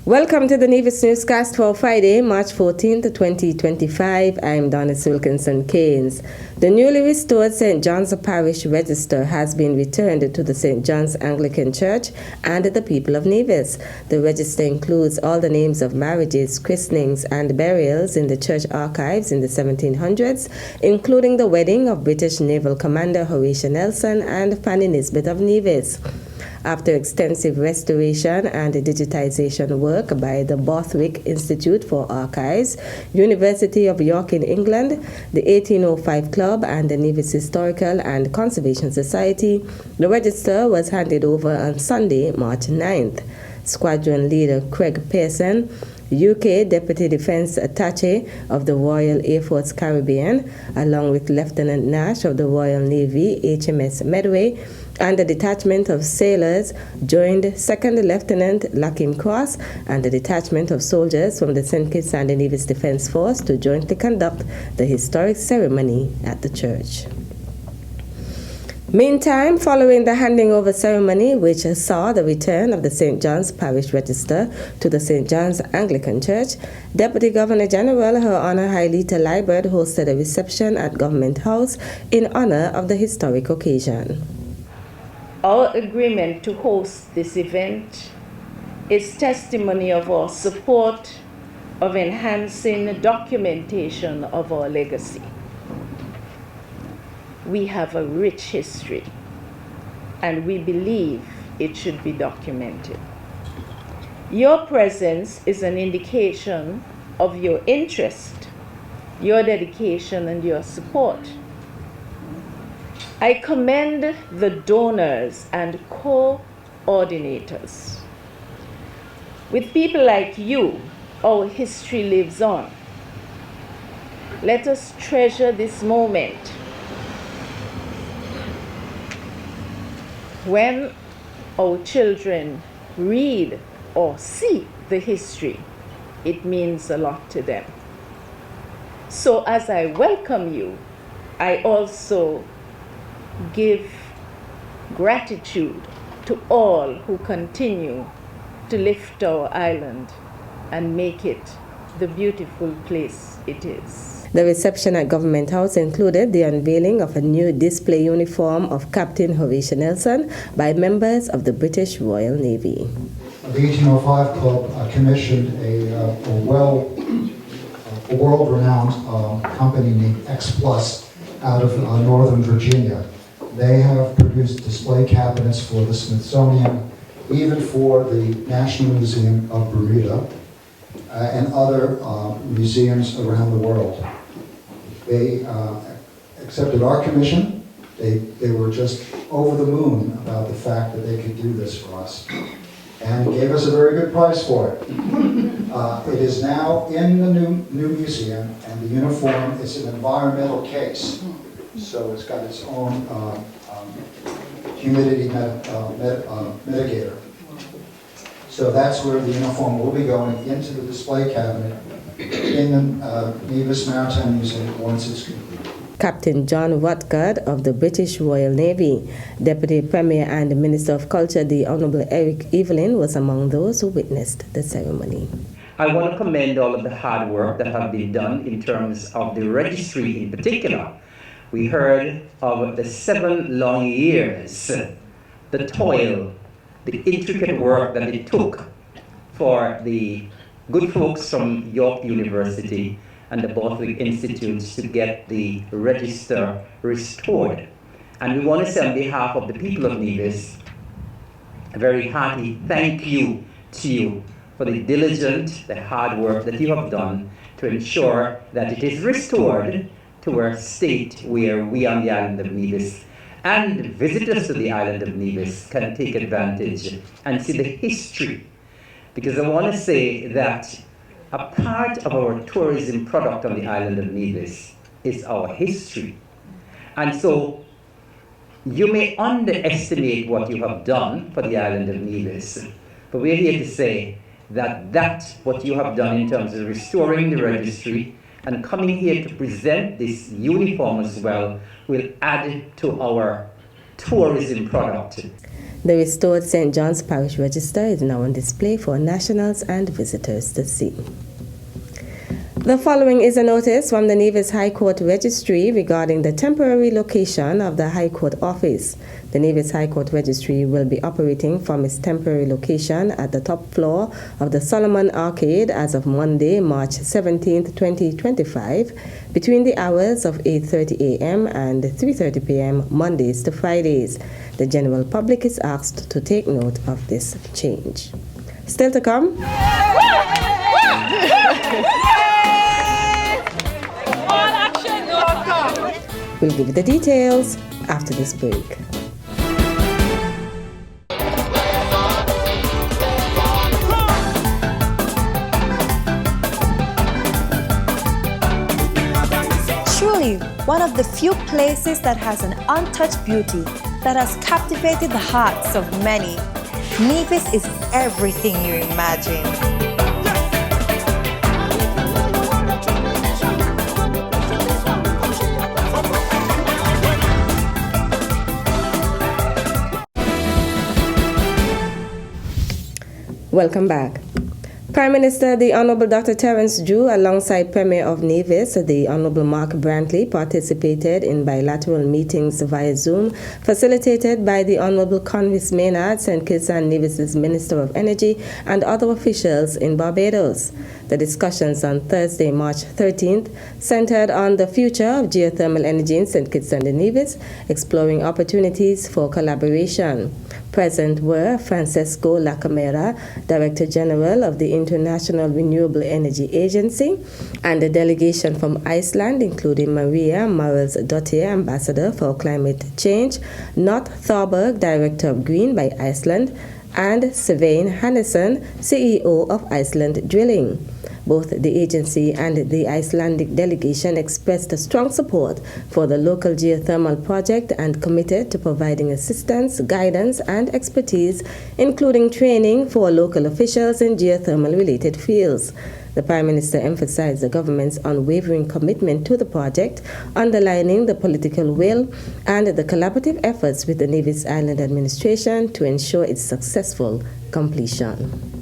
Welcome to the Nevis Newscast for Friday, March 14th, 2025. I'm Donna Wilkinson Keynes. The newly restored St. John's Parish Register has been returned to the St. John's Anglican Church and the people of Nevis. The register includes all the names of marriages, christenings, and burials in the church archives in the 1700s, including the wedding of British Naval Commander Horatio Nelson and Fanny Nisbet of Nevis. After extensive restoration and digitization work by the Borthwick Institute for Archives, University of York in England, the 1805 Club, and the Nevis Historical and Conservation Society, the register was handed over on Sunday, March 9th. Squadron Leader Craig Pearson, UK Deputy Defense Attaché of the Royal Air Force Caribbean, along with Lieutenant Nash of the Royal Navy HMS Medway, and a detachment of sailors joined 2nd Lieutenant Lakim Cross and a detachment of soldiers from the St. Kitts and Nevis Defense Force to jointly conduct the historic ceremony at the church. Meantime, following the handing over ceremony, which saw the return of the St. John's Parish Register to the St. John's Anglican Church, Deputy Governor General Her Honor Hailita Liebert hosted a reception at Government House in honor of the historic occasion. Our agreement to host this event is testimony of our support of enhancing documentation of our legacy. We have a rich history, and we believe it should be documented. Your presence is an indication of your interest, your dedication, and your support. I commend the donors and coordinators. With people like you, our history lives on. Let us treasure this moment. When our children read or see the history, it means a lot to them. So as I welcome you, I also give gratitude to all who continue to lift our island and make it the beautiful place it is. The reception at Government House included the unveiling of a new display uniform of Captain Horatio Nelson by members of the British Royal Navy. The 1805 Club commissioned a world-renowned company named X Plus out of Northern Virginia. They have produced display cabinets for the Smithsonian, even for the National Museum of Bermuda, and other museums around the world. They accepted our commission. They were just over the moon about the fact that they could do this for us, and gave us a very good price for it. It is now in the new museum, and the uniform is an environmental case. So it's got its own humidity mitigator. So that's where the uniform will be going, into the display cabinet in the Nevis Maritime Museum once it's complete. Captain John Watgard of the British Royal Navy, Deputy Premier and Minister of Culture, the Honourable Eric Evelyn, was among those who witnessed the ceremony. I want to commend all of the hard work that have been done in terms of the registry in particular. We heard of the 7 long years, the toil, the intricate work that it took for the good folks from York University and the Borthwick Institute to get the register restored. And we want to say on behalf of the people of Nevis, a very hearty thank you to you for the diligent, the hard work that you have done to ensure that it is restored to a state where we on the island of Nevis and visitors to the island of Nevis can take advantage and see the history. Because I want to say that a part of our tourism product on the island of Nevis is our history. And so you may underestimate what you have done for the island of Nevis, but we're here to say that what you have done in terms of restoring the registry and coming here to present this uniform as well will add to our tourism product. The restored St. John's Parish Register is now on display for nationals and visitors to see. The following is a notice from the Nevis High Court Registry regarding the temporary location of the High Court office. The Nevis High Court Registry will be operating from its temporary location at the top floor of the Solomon Arcade as of Monday, March 17, 2025, between the hours of 8:30 a.m. and 3:30 p.m. Mondays to Fridays. The general public is asked to take note of this change. Still to come. We'll give you the details after this break. Truly, one of the few places that has an untouched beauty that has captivated the hearts of many. Nevis is everything you imagine. Welcome back. Prime Minister, the Honorable Dr. Terence Drew, alongside Premier of Nevis, the Honorable Mark Brantley, participated in bilateral meetings via Zoom, facilitated by the Honorable Convis Maynard, St. Kitts and Nevis's Minister of Energy, and other officials in Barbados. The discussions on Thursday, March 13th, centered on the future of geothermal energy in St. Kitts and Nevis, exploring opportunities for collaboration. Present were Francesco Lacamera, Director General of the International Renewable Energy Agency, and a delegation from Iceland, including Maria Morales-Dottir, Ambassador for Climate Change, Not Thorberg, Director of Green by Iceland, and Sylvain Hannesson, CEO of Iceland Drilling. Both the agency and the Icelandic delegation expressed a strong support for the local geothermal project and committed to providing assistance, guidance, and expertise, including training for local officials in geothermal-related fields. The Prime Minister emphasized the government's unwavering commitment to the project, underlining the political will and the collaborative efforts with the Nevis Island administration to ensure its successful completion.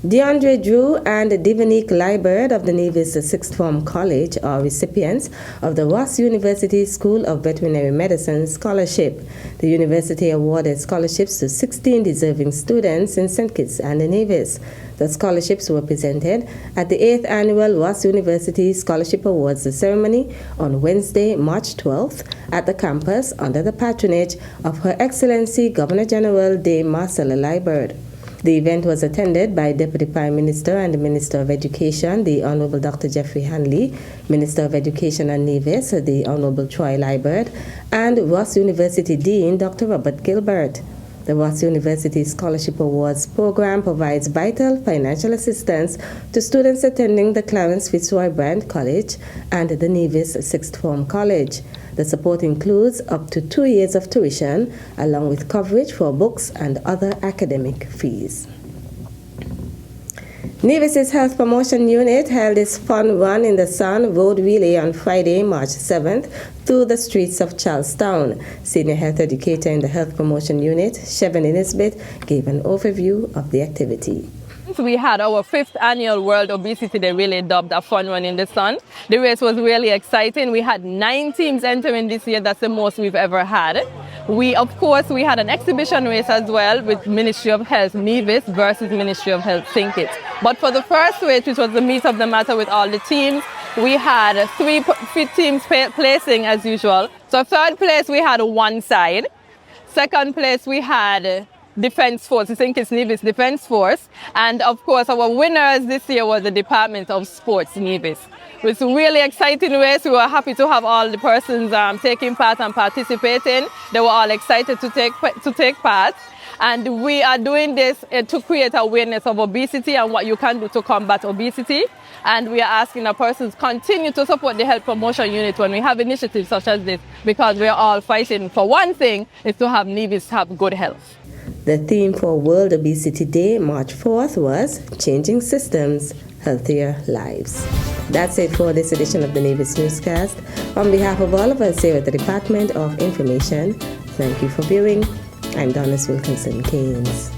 DeAndre Drew and Divinique Liebert of the Nevis Sixth Form College are recipients of the Ross University School of Veterinary Medicine Scholarship. The university awarded scholarships to 16 deserving students in St. Kitts and Nevis. The scholarships were presented at the 8th Annual Ross University Scholarship Awards ceremony on Wednesday, March 12th at the campus under the patronage of Her Excellency Governor General Dame Marcella Liebert. The event was attended by Deputy Prime Minister and Minister of Education, the Honorable Dr. Jeffrey Hanley, Minister of Education and Nevis, the Honorable Troy Liebert, and Ross University Dean, Dr. Robert Gilbert. The Ross University Scholarship Awards program provides vital financial assistance to students attending the Clarence Fitzroy Brand College and the Nevis Sixth Form College. The support includes up to 2 years of tuition, along with coverage for books and other academic fees. Nevis's Health Promotion Unit held its Fun Run in the Sun road relay on Friday, March 7th, through the streets of Charlestown. Senior Health Educator in the Health Promotion Unit, Chevin Elizabeth, gave an overview of the activity. We had our 5th annual World Obesity Day, really dubbed a Fun Run in the Sun. The race was really exciting. We had 9 teams entering this year. That's the most we've ever had. We had an exhibition race as well with Ministry of Health Nevis versus Ministry of Health St. Kitts. But for the first race, which was the meat of the matter with all the teams, we had 3 teams placing as usual. So 3rd place, we had one side. 2nd place, we had Defense Force, I think it's Nevis Defense Force. And of course, our winners this year was the Department of Sports Nevis. It was a really exciting race. We were happy to have all the persons taking part and participating. They were all excited to take part. And we are doing this to create awareness of obesity and what you can do to combat obesity. And we are asking our persons continue to support the Health Promotion Unit when we have initiatives such as this, because we are all fighting for one thing, is to have Nevis have good health. The theme for World Obesity Day, March 4th, was Changing Systems, Healthier Lives. That's it for this edition of the Nevis Newscast. On behalf of all of us here at the Department of Information, thank you for viewing. I'm Donis Wilkinson Keynes.